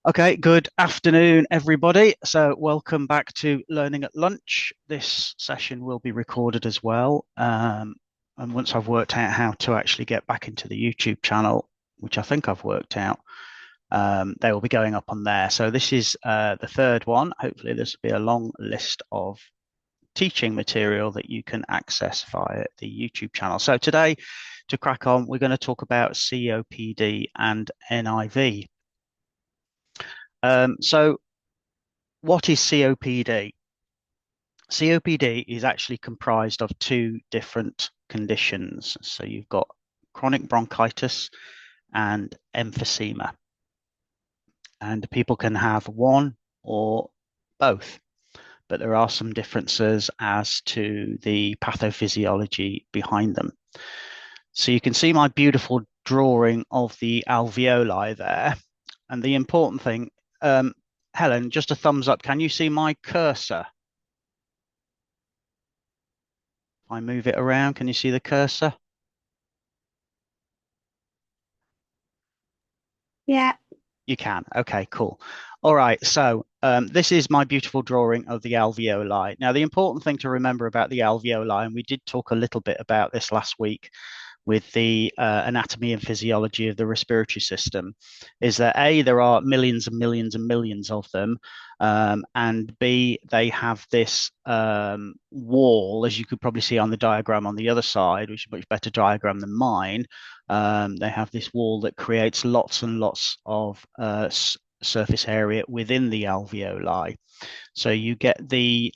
Okay, good afternoon, everybody. So, welcome back to Learning at Lunch. This session will be recorded as well. And once I've worked out how to actually get back into the YouTube channel, which I think I've worked out, they will be going up on there. So, this is the third one. Hopefully, this will be a long list of teaching material that you can access via the YouTube channel. So, today, to crack on, we're going to talk about COPD and NIV. So, what is COPD? COPD is actually comprised of two different conditions. So you've got chronic bronchitis and emphysema, and people can have one or both, but there are some differences as to the pathophysiology behind them. So you can see my beautiful drawing of the alveoli there. And the important thing, Helen, just a thumbs up. Can you see my cursor? If I move it around, can you see the cursor? Yeah. You can. Okay, cool. All right. So this is my beautiful drawing of the alveoli. Now, the important thing to remember about the alveoli, and we did talk a little bit about this last week with the anatomy and physiology of the respiratory system, is that A, there are millions and millions and millions of them. And B, they have this wall, as you could probably see on the diagram on the other side, which is a much better diagram than mine. They have this wall that creates lots and lots of surface area within the alveoli. So you get the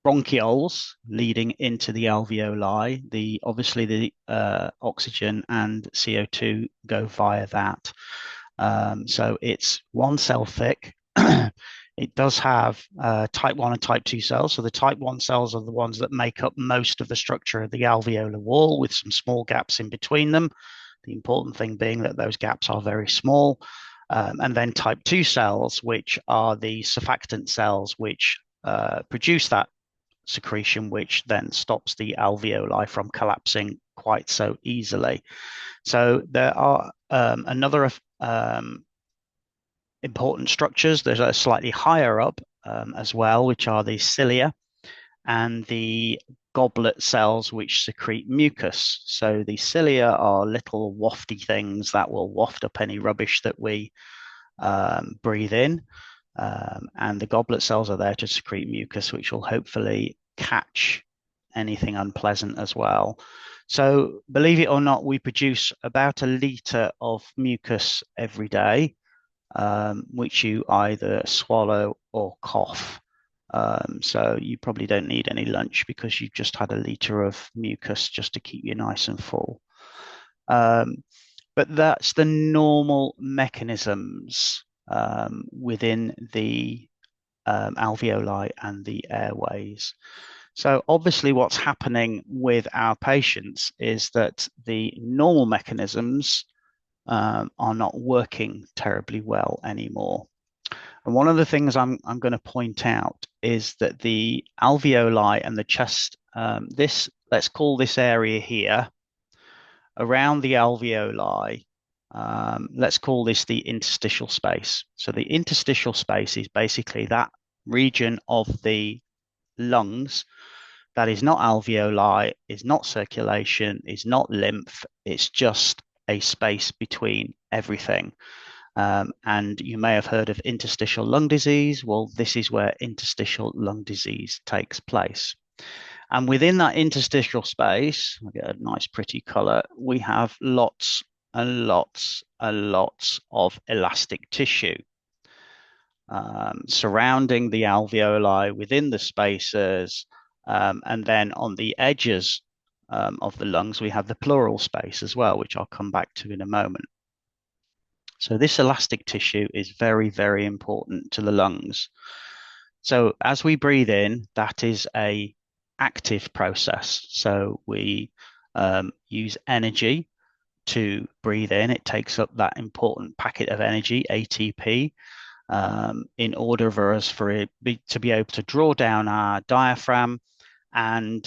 bronchioles leading into the alveoli. Obviously the oxygen and CO2 go via that. So it's one cell thick. It does have type 1 and type 2 cells. So the type 1 cells are the ones that make up most of the structure of the alveolar wall with some small gaps in between them. The important thing being that those gaps are very small. And then type 2 cells, which are the surfactant cells, which produce that secretion, which then stops the alveoli from collapsing quite so easily. So there are another important structures. There's a slightly higher up as well, which are the cilia and the goblet cells, which secrete mucus. So the cilia are little wafty things that will waft up any rubbish that we breathe in. And the goblet cells are there to secrete mucus, which will hopefully catch anything unpleasant as well. So, believe it or not, we produce about a litre of mucus every day, which you either swallow or cough. So, you probably don't need any lunch because you've just had a litre of mucus just to keep you nice and full. But that's the normal mechanisms within the alveoli and the airways. So obviously what's happening with our patients is that the normal mechanisms are not working terribly well anymore. And one of the things I'm going to point out is that the alveoli and the chest, let's call this area here, around the alveoli, let's call this the interstitial space. So the interstitial space is basically that region of the lungs that is not alveoli, is not circulation, is not lymph. It's just a space between everything. And you may have heard of interstitial lung disease. Well, this is where interstitial lung disease takes place. And within that interstitial space, I get a nice pretty color, we have lots and lots and lots of elastic tissue surrounding the alveoli within the spaces. And then on the edges of the lungs, we have the pleural space as well, which I'll come back to in a moment. So this elastic tissue is very, very important to the lungs. So as we breathe in, that is a active process. So we use energy to breathe in. It takes up that important packet of energy, ATP, in order for us to be able to draw down our diaphragm and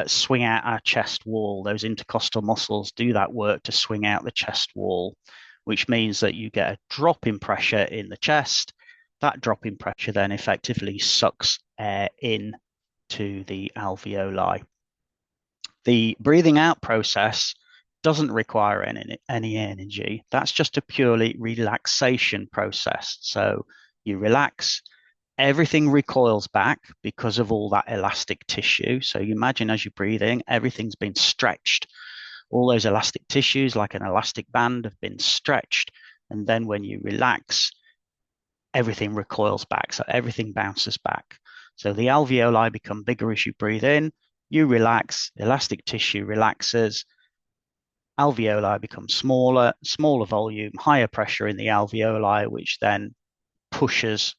swing out our chest wall. Those intercostal muscles do that work to swing out the chest wall, which means that you get a drop in pressure in the chest. That drop in pressure then effectively sucks air in to the alveoli. The breathing out process doesn't require any energy. That's just a purely relaxation process. So you relax, everything recoils back because of all that elastic tissue. So you imagine as you're breathing, everything's been stretched. All those elastic tissues, like an elastic band, have been stretched. And then when you relax, everything recoils back. So everything bounces back. So the alveoli become bigger as you breathe in. You relax, elastic tissue relaxes, alveoli become smaller, smaller volume, higher pressure in the alveoli, which then pushes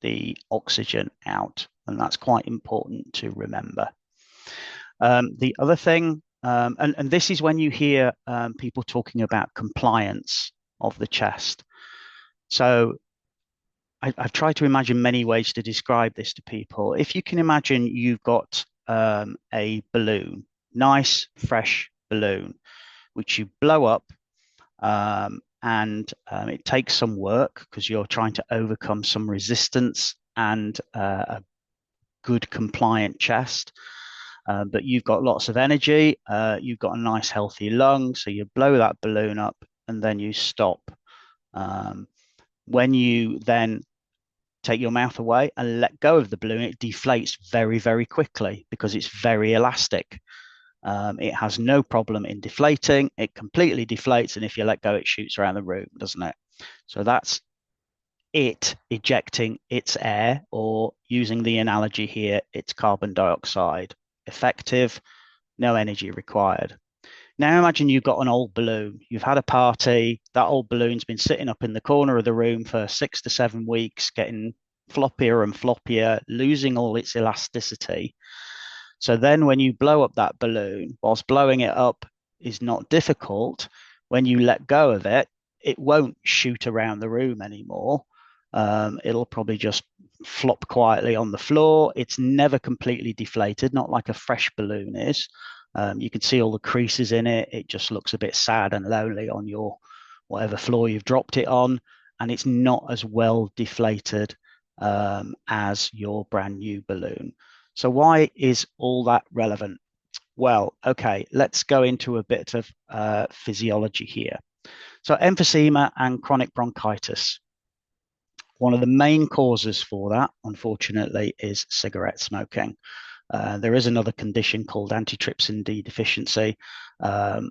the oxygen out. And that's quite important to remember. The other thing, and this is when you hear people talking about compliance of the chest. So I've tried to imagine many ways to describe this to people. If you can imagine you've got a balloon, nice, fresh balloon, which you blow up, and it takes some work because you're trying to overcome some resistance and a good compliant chest. But you've got lots of energy, you've got a nice healthy lung, so you blow that balloon up and then you stop. When you then take your mouth away and let go of the balloon, it deflates very, very quickly because it's very elastic. It has no problem in deflating. It completely deflates, and if you let go, it shoots around the room, doesn't it? So that's it ejecting its air, or using the analogy here, it's carbon dioxide. Effective, no energy required. Now imagine you've got an old balloon. You've had a party. That old balloon's been sitting up in the corner of the room for 6 to 7 weeks, getting floppier and floppier, losing all its elasticity. So then when you blow up that balloon, whilst blowing it up is not difficult, when you let go of it, it won't shoot around the room anymore. It'll probably just flop quietly on the floor. It's never completely deflated, not like a fresh balloon is. You can see all the creases in it. It just looks a bit sad and lonely on your whatever floor you've dropped it on. And it's not as well deflated as your brand new balloon. So why is all that relevant? Well, okay, let's go into a bit of physiology here. So emphysema and chronic bronchitis. One of the main causes for that, unfortunately, is cigarette smoking. There is another condition called antitrypsin D deficiency,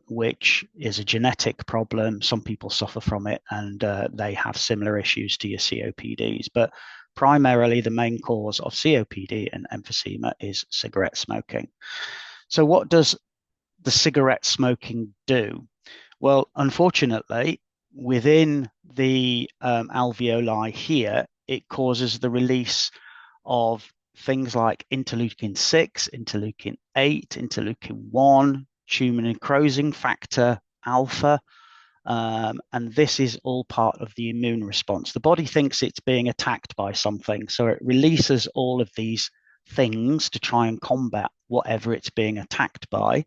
which is a genetic problem. Some people suffer from it, and they have similar issues to your COPDs. But primarily, the main cause of COPD and emphysema is cigarette smoking. So what does the cigarette smoking do? Well, unfortunately, within the alveoli here, it causes the release of things like interleukin-6, interleukin-8, interleukin-1, tumor necrosing factor alpha, and this is all part of the immune response. The body thinks it's being attacked by something, so it releases all of these things to try and combat whatever it's being attacked by,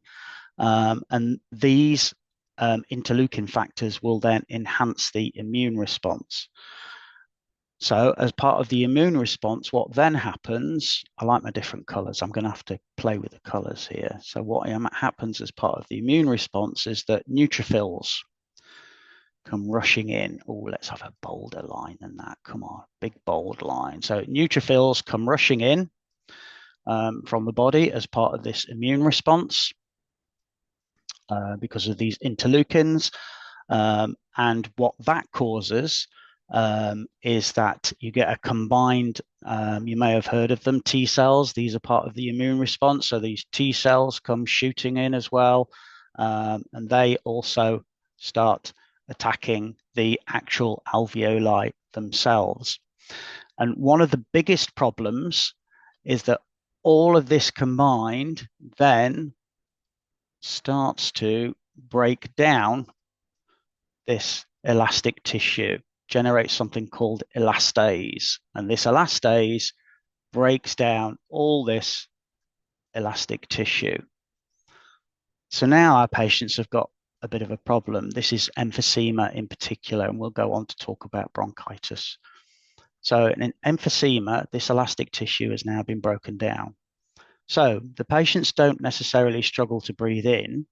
and these interleukin factors will then enhance the immune response. So as part of the immune response, what then happens, I like my different colors. I'm going to have to play with the colors here. So what happens as part of the immune response is that neutrophils come rushing in. Oh, let's have a bolder line than that. Come on, big bold line. So neutrophils come rushing in from the body as part of this immune response because of these interleukins. And what that causes is that you get a combined, you may have heard of them, T cells. These are part of the immune response. So these T cells come shooting in as well. And they also start attacking the actual alveoli themselves. And one of the biggest problems is that all of this combined then starts to break down this elastic tissue, generates something called elastase. And this elastase breaks down all this elastic tissue. So now our patients have got a bit of a problem. This is emphysema in particular, and we'll go on to talk about bronchitis. So in emphysema, this elastic tissue has now been broken down. So the patients don't necessarily struggle to breathe in.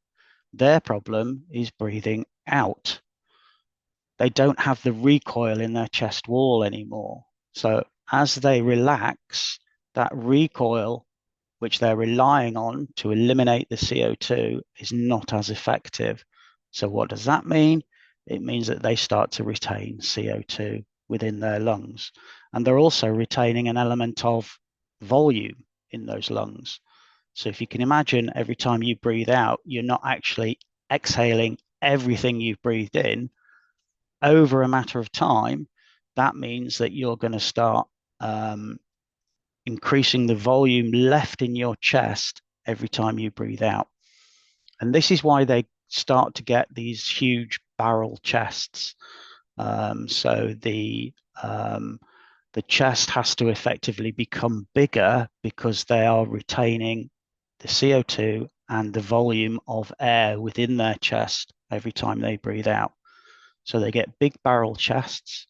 Their problem is breathing out. They don't have the recoil in their chest wall anymore. So as they relax, that recoil, which they're relying on to eliminate the CO2, is not as effective. So what does that mean? It means that they start to retain CO2 within their lungs. And they're also retaining an element of volume in those lungs. So if you can imagine, every time you breathe out, you're not actually exhaling everything you've breathed in. Over a matter of time, that means that you're going to start increasing the volume left in your chest every time you breathe out. And this is why they start to get these huge barrel chests. So the chest has to effectively become bigger because they are retaining the CO2 and the volume of air within their chest every time they breathe out. So they get big barrel chests.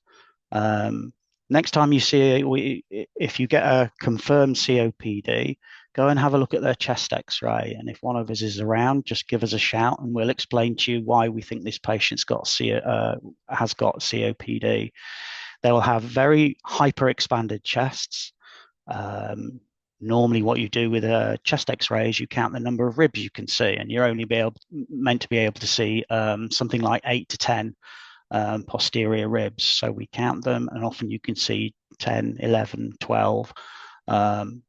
Next time you see, if you get a confirmed COPD, go and have a look at their chest X-ray. And if one of us is around, just give us a shout, and we'll explain to you why we think this patient's has got COPD. They will have very hyper-expanded chests. Normally, what you do with a chest X-ray is you count the number of ribs you can see, and you're only meant to be able to see something like 8 to 10 posterior ribs. So we count them, and often you can see 10, 11, 12,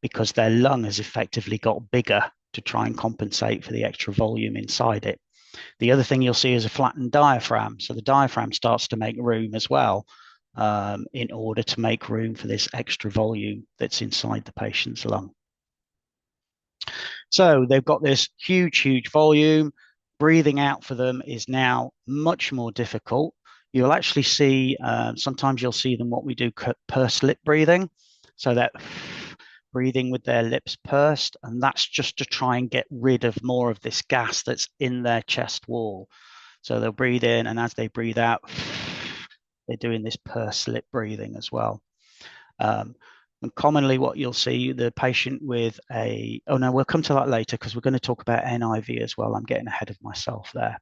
because their lung has effectively got bigger to try and compensate for the extra volume inside it. The other thing you'll see is a flattened diaphragm. So the diaphragm starts to make room as well, in order to make room for this extra volume that's inside the patient's lung. So they've got this huge, huge volume. Breathing out for them is now much more difficult. You'll actually see, sometimes you'll see them what we do pursed lip breathing. So that breathing with their lips pursed, and that's just to try and get rid of more of this gas that's in their chest wall. So they'll breathe in, and as they breathe out, they're doing this pursed lip breathing as well. And commonly what you'll see, the patient with oh no, we'll come to that later because we're going to talk about NIV as well. I'm getting ahead of myself there.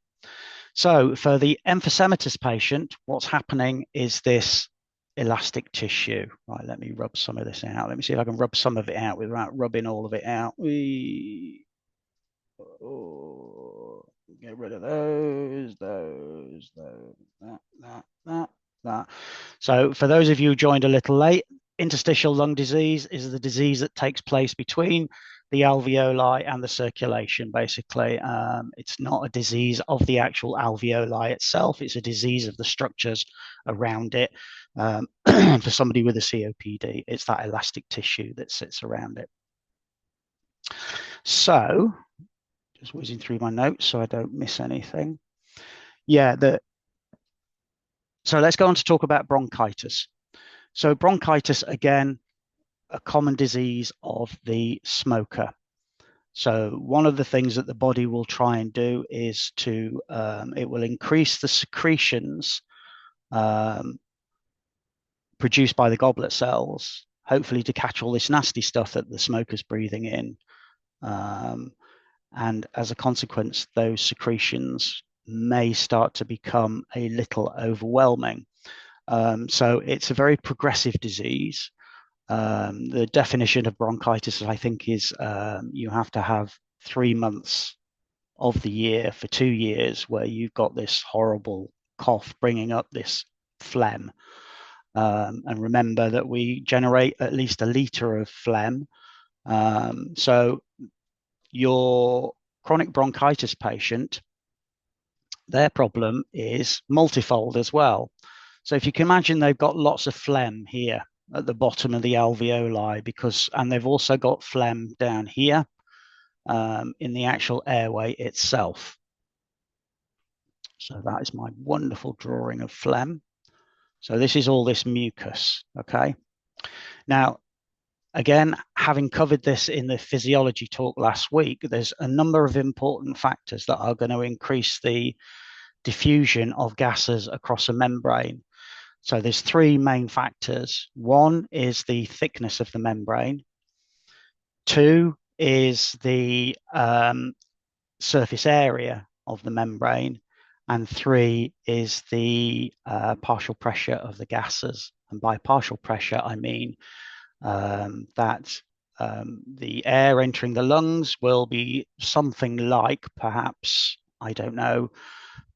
So for the emphysematous patient, what's happening is this elastic tissue. Right, let me rub some of this out. Let me see if I can rub some of it out without rubbing all of it out. Get rid of those, that. So for those of you who joined a little late, interstitial lung disease is the disease that takes place between the alveoli and the circulation, basically. It's not a disease of the actual alveoli itself. It's a disease of the structures around it. For somebody with a COPD, it's that elastic tissue that sits around it. So, just whizzing through my notes so I don't miss anything. Yeah, so let's go on to talk about bronchitis. So bronchitis, again, a common disease of the smoker. So one of the things that the body will try and do is it will increase the secretions produced by the goblet cells, hopefully to catch all this nasty stuff that the smoker's breathing in. And as a consequence, those secretions may start to become a little overwhelming. So it's a very progressive disease. The definition of bronchitis, I think, is you have to have 3 months of the year for 2 years where you've got this horrible cough bringing up this phlegm. And remember that we generate at least 1 litre of phlegm. So your chronic bronchitis patient, their problem is multifold as well. So if you can imagine, they've got lots of phlegm here at the bottom of the alveoli, and they've also got phlegm down here in the actual airway itself. So that is my wonderful drawing of phlegm. So this is all this mucus, okay? Now, Again, having covered this in the physiology talk last week, there's a number of important factors that are going to increase the diffusion of gases across a membrane. So there's three main factors. One is the thickness of the membrane. Two is the surface area of the membrane. And three is the partial pressure of the gases. And by partial pressure, I mean that the air entering the lungs will be something like perhaps, I don't know,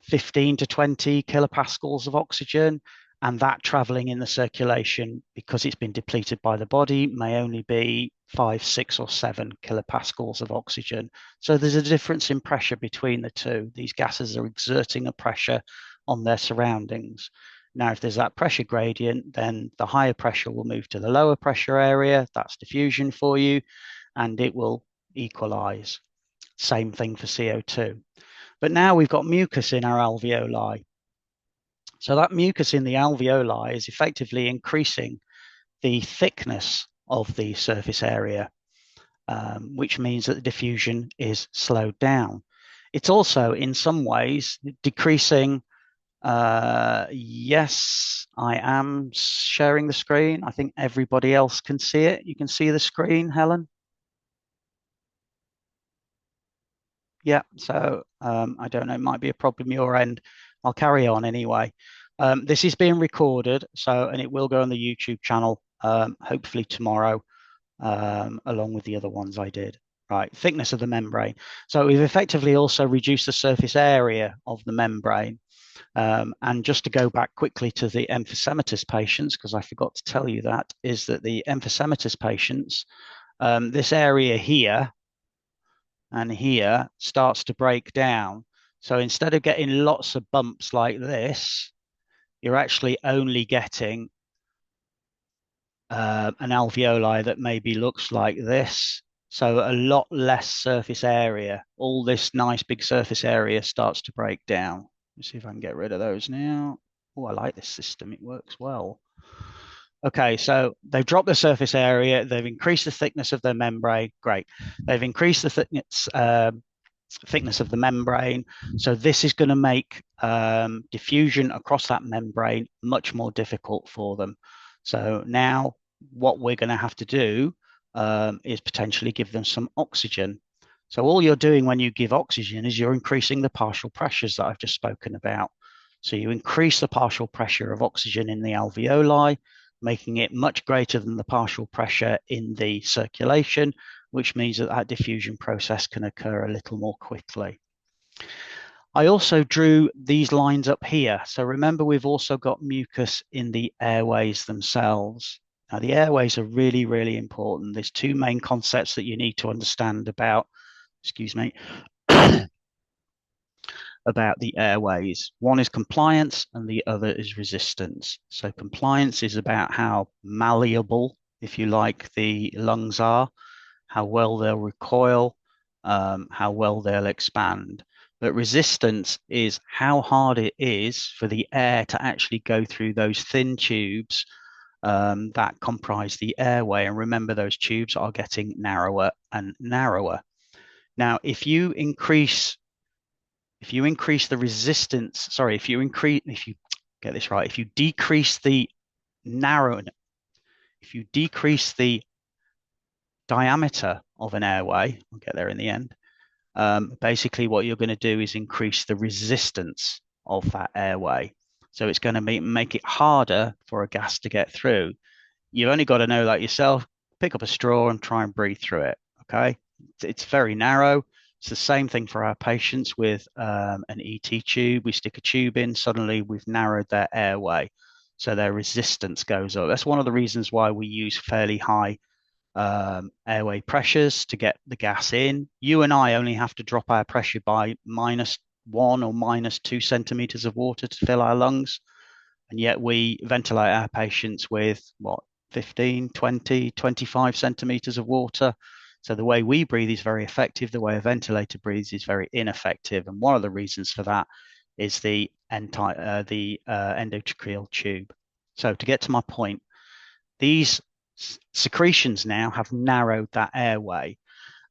15 to 20 kilopascals of oxygen, and that traveling in the circulation, because it's been depleted by the body, may only be 5, 6, or 7 kilopascals of oxygen. So there's a difference in pressure between the two. These gases are exerting a pressure on their surroundings. Now, if there's that pressure gradient, then the higher pressure will move to the lower pressure area. That's diffusion for you, and it will equalize. Same thing for CO2. But now we've got mucus in our alveoli. So that mucus in the alveoli is effectively increasing the thickness of the surface area, which means that the diffusion is slowed down. It's also, in some ways, decreasing. Yes, I am sharing the screen. I think everybody else can see it. You can see the screen, Helen? Yeah, so I don't know, it might be a problem your end. I'll carry on anyway. This is being recorded, and it will go on the YouTube channel, hopefully tomorrow, along with the other ones I did. Right, thickness of the membrane. So we've effectively also reduced the surface area of the membrane. And just to go back quickly to the emphysematous patients, because I forgot to tell you that, is that the emphysematous patients, this area here and here starts to break down. So instead of getting lots of bumps like this, you're actually only getting an alveoli that maybe looks like this. So a lot less surface area. All this nice big surface area starts to break down. Let's see if I can get rid of those now. Oh, I like this system. It works well. Okay, so they've dropped the surface area. They've increased the thickness of their membrane. Great. They've increased the thickness of the membrane. So this is going to make diffusion across that membrane much more difficult for them. So now what we're going to have to do is potentially give them some oxygen. So all you're doing when you give oxygen is you're increasing the partial pressures that I've just spoken about. So you increase the partial pressure of oxygen in the alveoli, making it much greater than the partial pressure in the circulation, which means that that diffusion process can occur a little more quickly. I also drew these lines up here. So remember, we've also got mucus in the airways themselves. Now, the airways are really, really important. There's two main concepts that you need to understand about, excuse me, about the airways. One is compliance and the other is resistance. So compliance is about how malleable, if you like, the lungs are, how well they'll recoil, how well they'll expand. But resistance is how hard it is for the air to actually go through those thin tubes that comprise the airway. And remember, those tubes are getting narrower and narrower. Now, if you increase the resistance, sorry, if you get this right, if you decrease the narrowing, if you decrease the diameter of an airway, I'll get there in the end, basically what you're going to do is increase the resistance of that airway. So it's going to make it harder for a gas to get through. You've only got to know that yourself. Pick up a straw and try and breathe through it. Okay. It's very narrow. It's the same thing for our patients with an ET tube. We stick a tube in, suddenly we've narrowed their airway. So their resistance goes up. That's one of the reasons why we use fairly high airway pressures to get the gas in. You and I only have to drop our pressure by -1 or -2 centimeters of water to fill our lungs. And yet we ventilate our patients with what, 15, 20, 25 centimeters of water. So the way we breathe is very effective. The way a ventilator breathes is very ineffective. And one of the reasons for that is the endotracheal tube. So to get to my point, these Secretions now have narrowed that airway.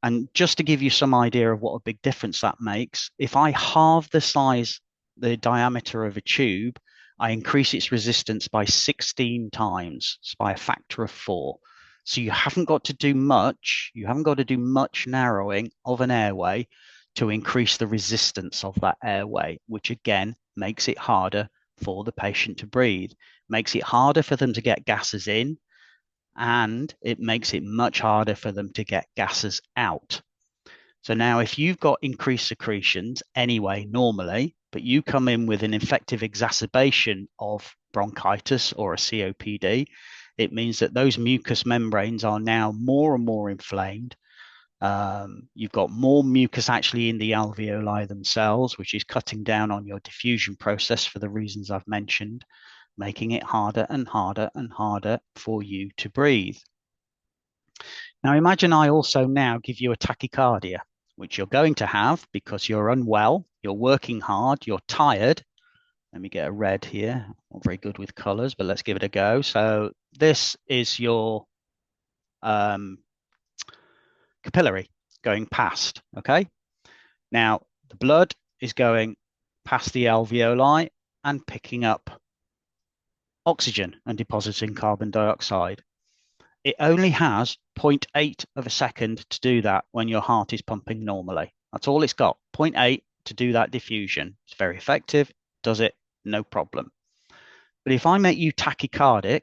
And just to give you some idea of what a big difference that makes, if I halve the size, the diameter of a tube, I increase its resistance by 16 times, so by a factor of 4. So you haven't got to do much. You haven't got to do much narrowing of an airway to increase the resistance of that airway, which again makes it harder for the patient to breathe, makes it harder for them to get gases in, and it makes it much harder for them to get gases out. So now if you've got increased secretions anyway, normally, but you come in with an infective exacerbation of bronchitis or a COPD, it means that those mucous membranes are now more and more inflamed. You've got more mucus actually in the alveoli themselves, which is cutting down on your diffusion process for the reasons I've mentioned, making it harder and harder and harder for you to breathe. Now imagine I also now give you a tachycardia, which you're going to have because you're unwell, you're working hard, you're tired. Let me get a red here. Not very good with colors, but let's give it a go. So this is your capillary going past, okay? Now the blood is going past the alveoli and picking up oxygen and depositing carbon dioxide. It only has 0.8 of a second to do that when your heart is pumping normally. That's all it's got, 0.8 to do that diffusion. It's very effective, does it, no problem. But if I make you tachycardic,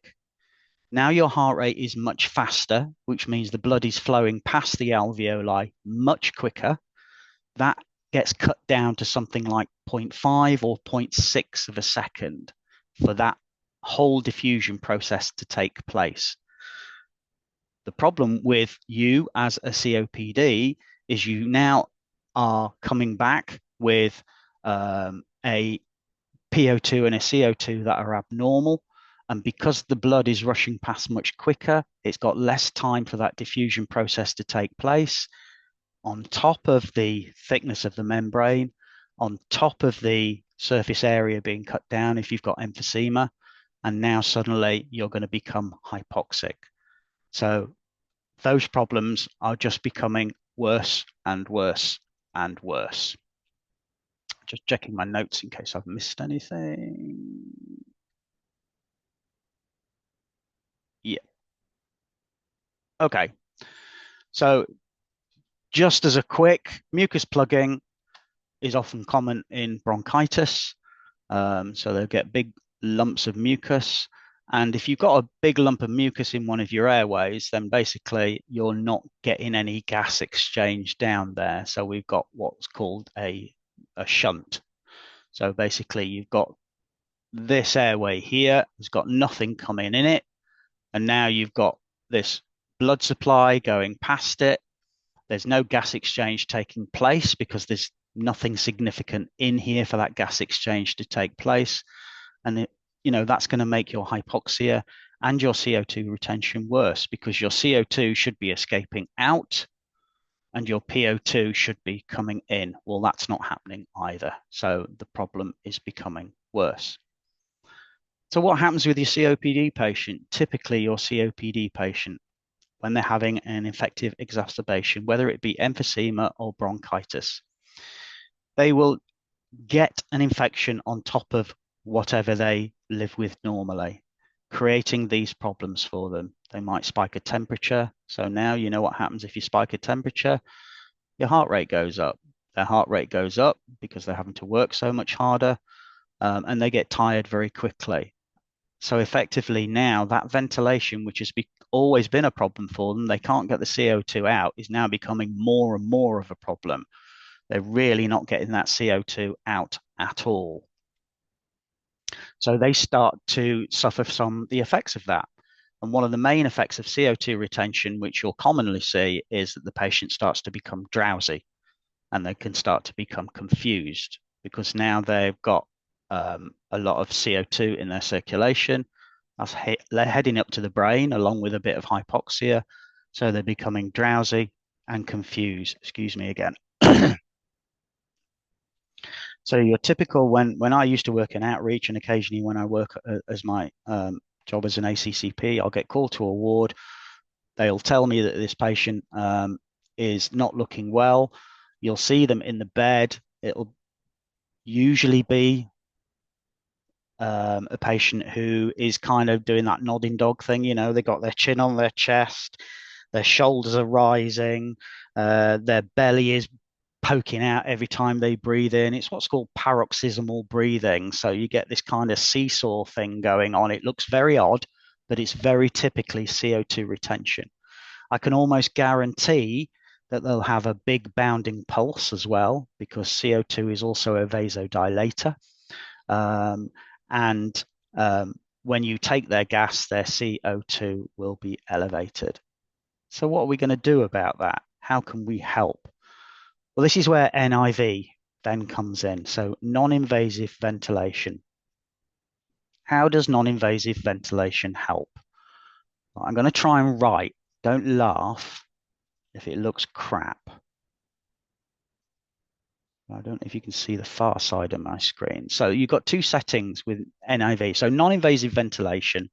now your heart rate is much faster, which means the blood is flowing past the alveoli much quicker. That gets cut down to something like 0.5 or 0.6 of a second for that whole diffusion process to take place. The problem with you as a COPD is you now are coming back with a PO2 and a CO2 that are abnormal. And because the blood is rushing past much quicker, it's got less time for that diffusion process to take place. On top of the thickness of the membrane, on top of the surface area being cut down if you've got emphysema, and now suddenly you're going to become hypoxic. So those problems are just becoming worse and worse and worse. Just checking my notes in case I've missed anything. Yeah. Okay. So just as a quick, mucus plugging is often common in bronchitis. So they'll get big lumps of mucus. And if you've got a big lump of mucus in one of your airways, then basically you're not getting any gas exchange down there. So we've got what's called a shunt. So basically you've got this airway here, it's got nothing coming in it. And now you've got this blood supply going past it. There's no gas exchange taking place because there's nothing significant in here for that gas exchange to take place. And that's going to make your hypoxia and your CO2 retention worse because your CO2 should be escaping out and your PO2 should be coming in. Well, that's not happening either. So the problem is becoming worse. So what happens with your COPD patient? Typically your COPD patient, when they're having an infective exacerbation, whether it be emphysema or bronchitis, they will get an infection on top of whatever they live with normally, creating these problems for them. They might spike a temperature. So now you know what happens if you spike a temperature, your heart rate goes up. Their heart rate goes up because they're having to work so much harder, and they get tired very quickly. So effectively now that ventilation, which has always been a problem for them, they can't get the CO2 out, is now becoming more and more of a problem. They're really not getting that CO2 out at all. So they start to suffer from the effects of that. And one of the main effects of CO2 retention, which you'll commonly see, is that the patient starts to become drowsy and they can start to become confused because now they've got a lot of CO2 in their circulation. That's heading up to the brain along with a bit of hypoxia. So they're becoming drowsy and confused. Excuse me again. So your typical when I used to work in outreach and occasionally when I work as my job as an ACCP. I'll get called to a ward. They'll tell me that this patient is not looking well. You'll see them in the bed. It'll usually be a patient who is kind of doing that nodding dog thing. You know, they got their chin on their chest, their shoulders are rising, their belly is poking out every time they breathe in. It's what's called paroxysmal breathing. So you get this kind of seesaw thing going on. It looks very odd, but it's very typically CO2 retention. I can almost guarantee that they'll have a big bounding pulse as well, because CO2 is also a vasodilator. Um, and when you take their gas, their CO2 will be elevated. So what are we going to do about that? How can we help? Well, this is where NIV then comes in. So non-invasive ventilation. How does non-invasive ventilation help? Well, I'm going to try and write. Don't laugh if it looks crap. I don't know if you can see the far side of my screen. So you've got two settings with NIV. So non-invasive ventilation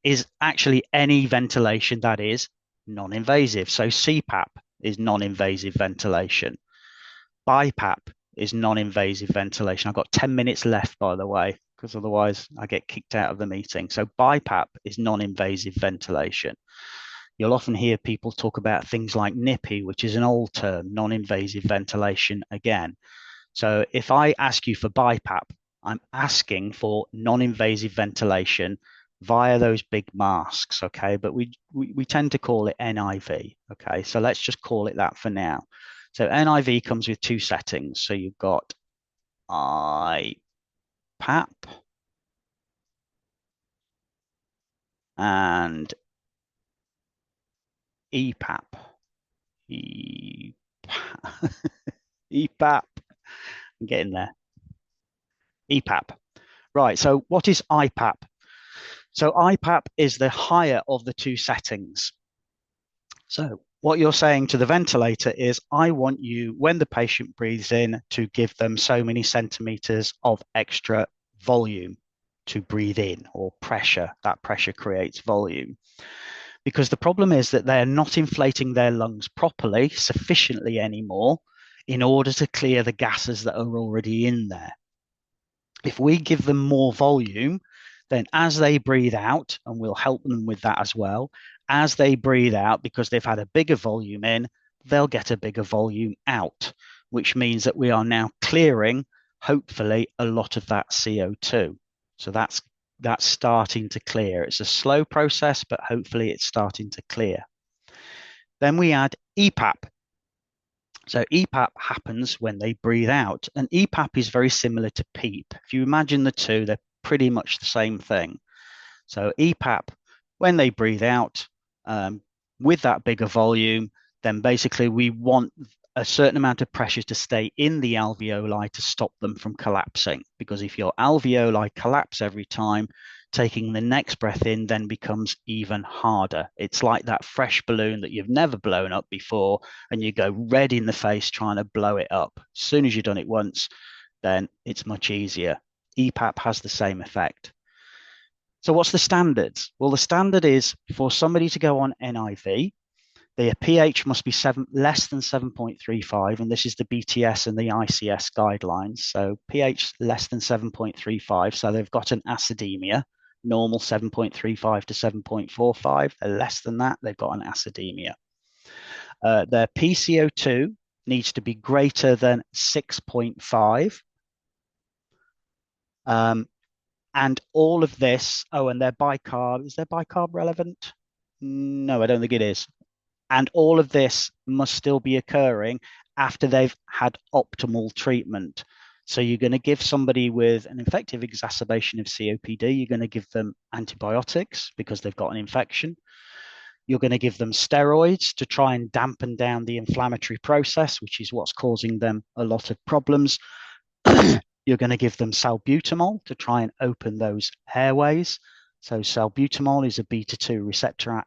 is actually any ventilation that is non-invasive. So CPAP is non-invasive ventilation. BiPAP is non-invasive ventilation. I've got 10 minutes left, by the way, because otherwise I get kicked out of the meeting. So BiPAP is non-invasive ventilation. You'll often hear people talk about things like NIPI, which is an old term, non-invasive ventilation again. So if I ask you for BiPAP, I'm asking for non-invasive ventilation via those big masks, okay? But we tend to call it NIV, okay? So let's just call it that for now. So NIV comes with two settings. So you've got IPAP and EPAP. EPAP. I'm getting there. EPAP. Right. So what is IPAP? So IPAP is the higher of the two settings. So what you're saying to the ventilator is, I want you, when the patient breathes in, to give them so many centimeters of extra volume to breathe in, or pressure. That pressure creates volume. Because the problem is that they're not inflating their lungs properly, sufficiently anymore, in order to clear the gases that are already in there. If we give them more volume, then as they breathe out, and we'll help them with that as well, as they breathe out, because they've had a bigger volume in, they'll get a bigger volume out, which means that we are now clearing, hopefully, a lot of that CO2. So that's starting to clear. It's a slow process, but hopefully it's starting to clear. Then we add EPAP. So EPAP happens when they breathe out, and EPAP is very similar to PEEP. If you imagine the two, they're pretty much the same thing. So EPAP, when they breathe out, with that bigger volume, then basically we want a certain amount of pressure to stay in the alveoli to stop them from collapsing. Because if your alveoli collapse every time, taking the next breath in then becomes even harder. It's like that fresh balloon that you've never blown up before, and you go red in the face trying to blow it up. As soon as you've done it once, then it's much easier. EPAP has the same effect. So what's the standards? Well, the standard is for somebody to go on NIV, their pH must be less than 7.35, and this is the BTS and the ICS guidelines. So pH less than 7.35, so they've got an acidemia. Normal 7.35 to 7.45. They're less than that, they've got an acidemia. Their PCO2 needs to be greater than 6.5. And all of this, and their bicarb, is their bicarb relevant? No, I don't think it is. And all of this must still be occurring after they've had optimal treatment. So you're going to give somebody with an infective exacerbation of COPD, you're going to give them antibiotics because they've got an infection. You're going to give them steroids to try and dampen down the inflammatory process, which is what's causing them a lot of problems. You're going to give them salbutamol to try and open those airways. So salbutamol is a beta-2 receptor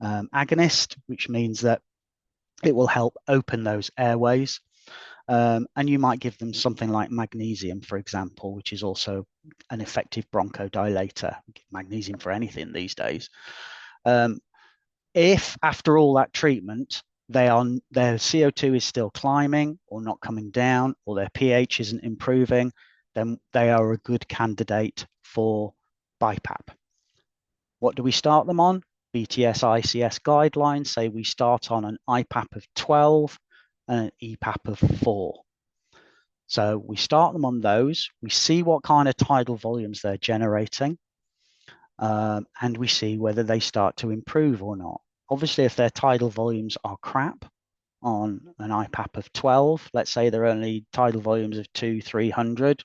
agonist, which means that it will help open those airways. And you might give them something like magnesium, for example, which is also an effective bronchodilator. Magnesium for anything these days. If after all that treatment, their CO2 is still climbing or not coming down, or their pH isn't improving, then they are a good candidate for BiPAP. What do we start them on? BTS ICS guidelines say we start on an IPAP of 12 and an EPAP of 4. So we start them on those. We see what kind of tidal volumes they're generating, and we see whether they start to improve or not. Obviously, if their tidal volumes are crap on an IPAP of 12, let's say they're only tidal volumes of 200-300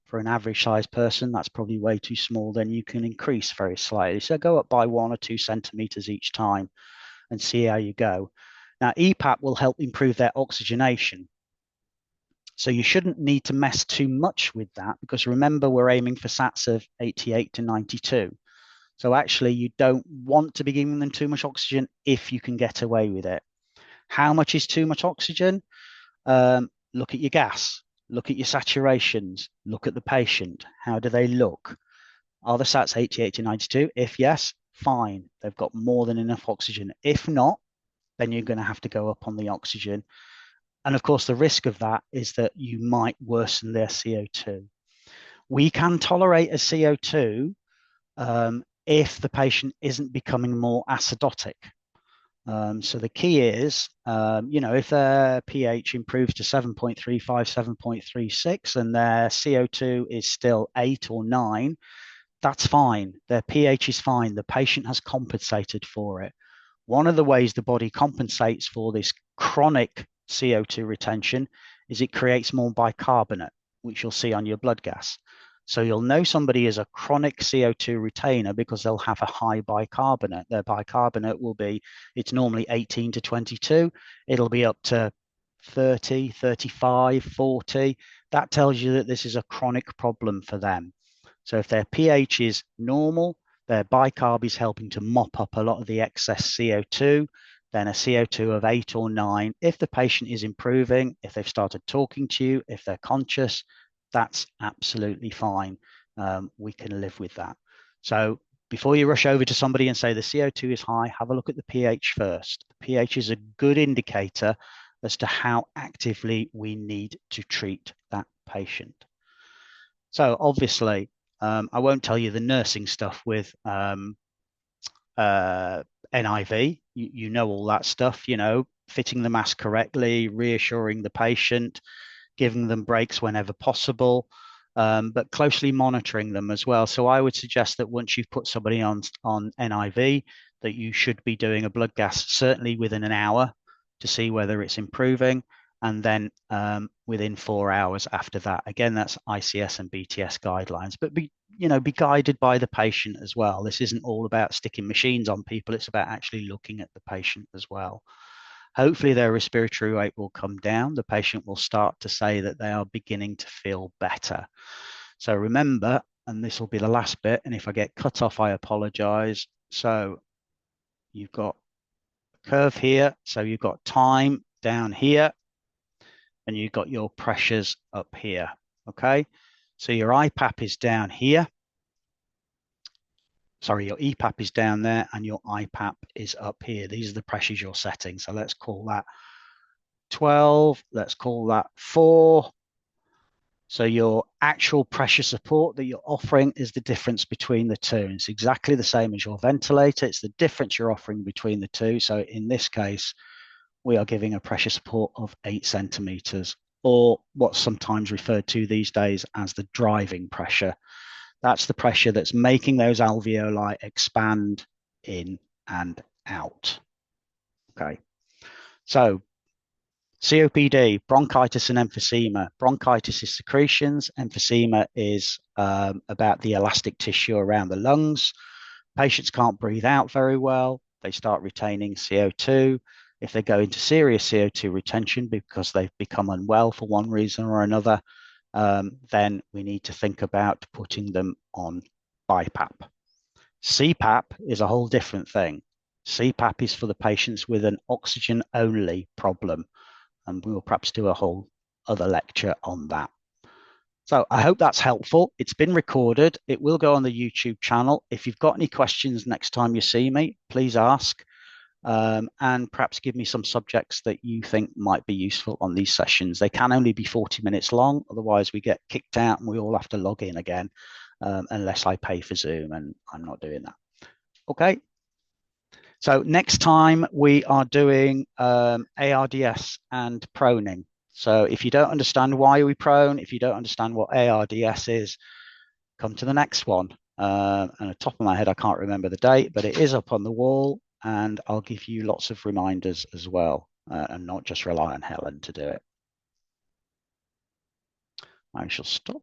for an average sized person, that's probably way too small. Then you can increase very slightly. So go up by 1 or 2 centimeters each time and see how you go. Now, EPAP will help improve their oxygenation. So you shouldn't need to mess too much with that, because remember, we're aiming for SATs of 88 to 92. So actually, you don't want to be giving them too much oxygen if you can get away with it. How much is too much oxygen? Look at your gas, look at your saturations, look at the patient. How do they look? Are the SATs 88 to 92? If yes, fine. They've got more than enough oxygen. If not, then you're going to have to go up on the oxygen. And of course, the risk of that is that you might worsen their CO2. We can tolerate a CO2 if the patient isn't becoming more acidotic. So the key is, if their pH improves to 7.35, 7.36, and their CO2 is still 8 or 9, that's fine. Their pH is fine. The patient has compensated for it. One of the ways the body compensates for this chronic CO2 retention is it creates more bicarbonate, which you'll see on your blood gas. So you'll know somebody is a chronic CO2 retainer because they'll have a high bicarbonate. Their bicarbonate will be, it's normally 18 to 22. It'll be up to 30, 35, 40. That tells you that this is a chronic problem for them. So if their pH is normal, their bicarb is helping to mop up a lot of the excess CO2, then a CO2 of 8 or 9. If the patient is improving, if they've started talking to you, if they're conscious, that's absolutely fine. We can live with that. So before you rush over to somebody and say the CO2 is high, have a look at the pH first. The pH is a good indicator as to how actively we need to treat that patient. So obviously, I won't tell you the nursing stuff with NIV. You know all that stuff, fitting the mask correctly, reassuring the patient, giving them breaks whenever possible, but closely monitoring them as well. So I would suggest that once you've put somebody on NIV, that you should be doing a blood gas certainly within an hour to see whether it's improving, and then within 4 hours after that. Again, that's ICS and BTS guidelines, but be guided by the patient as well. This isn't all about sticking machines on people. It's about actually looking at the patient as well. Hopefully their respiratory rate will come down. The patient will start to say that they are beginning to feel better. So remember, and this will be the last bit, and if I get cut off, I apologize. So you've got a curve here. So you've got time down here, and you've got your pressures up here, okay? So your IPAP is down here. Sorry, your EPAP is down there, and your IPAP is up here. These are the pressures you're setting. So let's call that 12. Let's call that 4. So your actual pressure support that you're offering is the difference between the two. And it's exactly the same as your ventilator. It's the difference you're offering between the two. So in this case, we are giving a pressure support of 8 centimeters, or what's sometimes referred to these days as the driving pressure. That's the pressure that's making those alveoli expand in and out. Okay. So COPD, bronchitis and emphysema. Bronchitis is secretions. Emphysema is about the elastic tissue around the lungs. Patients can't breathe out very well. They start retaining CO2. If they go into serious CO2 retention because they've become unwell for one reason or another, then we need to think about putting them on BiPAP. CPAP is a whole different thing. CPAP is for the patients with an oxygen-only problem, and we will perhaps do a whole other lecture on that. So I hope that's helpful. It's been recorded. It will go on the YouTube channel. If you've got any questions next time you see me, please ask, and perhaps give me some subjects that you think might be useful on these sessions. They can only be 40 minutes long. Otherwise, we get kicked out and we all have to log in again, unless I pay for Zoom, and I'm not doing that. Okay. So next time we are doing ARDS and proning. So if you don't understand why we prone, if you don't understand what ARDS is, come to the next one. And at the top of my head, I can't remember the date, but it is up on the wall, and I'll give you lots of reminders as well, and not just rely on Helen to do it. I shall stop.